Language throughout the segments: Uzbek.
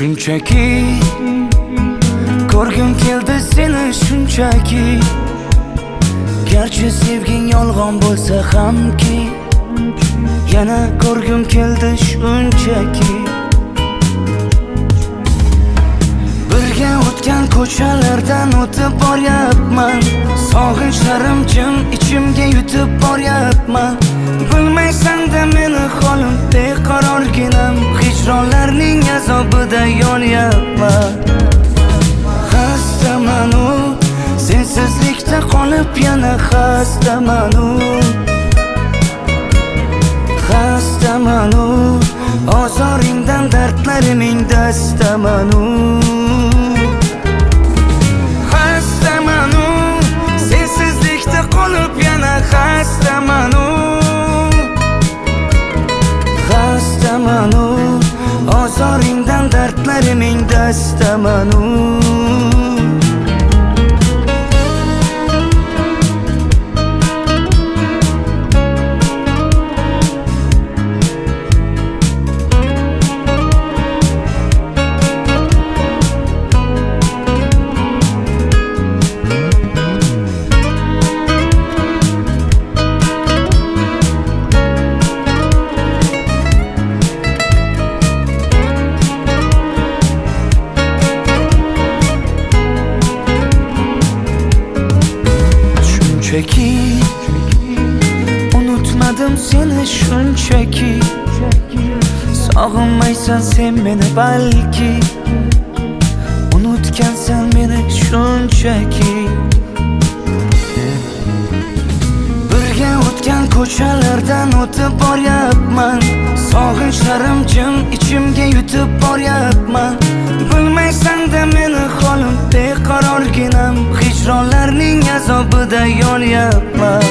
Shunchaki ko'rgim keldi seni shunchaki. Garchi sevging yolg'on bo'lsa hamki, yana ko'rgim keldi shunchaki. Birga o'tgan ko'chalardan o'tib boryapman, sog'inchlarim jim ichimga yutib boryapman. Bilmaysan-da meni holim beqarorginam, hijronlarning azobida yonyapman. Xastaman u sensizlikda qolib, yana xastaman u. Xastaman u ozoringdan dardlariming dastaman u. Xastaman u sensizlikda qolib, yana xastaman u. Xastaman u ozoringdan dardlariming dastaman u. Shunchaki unutmadim seni shunchaki. Sog'inmaysan sen meni balki, unutgansan meni shunchaki. Birga o'tgan ko'chalardan o'tib boryapman, sog'inchlarim jim ichimga yutib boryapman. Bilmaysan-da meni holim beqarorginam, hijronlarning azobida yonyapman.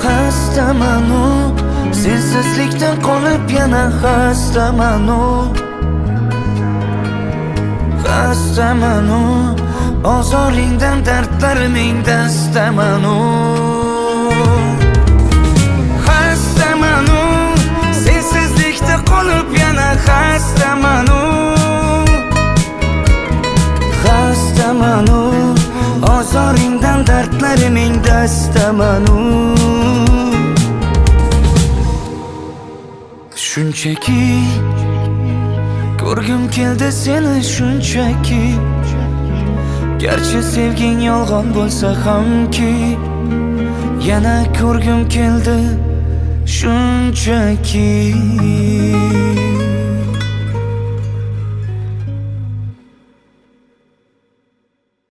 Xastaman u sensizlikdan qolib, yana xastaman u. Xastaman u ozoringdan dardlariming dastaman u. Xastaman u sensizlikda qolib, yana xastaman u. Xastaman u ozoringdan dardlariming dastaman u. Shunchaki ko'rgim keldi seni shunchaki. Garchi sevging yolg'on bo'lsa hamki, yana ko'rgim keldi shunchaki.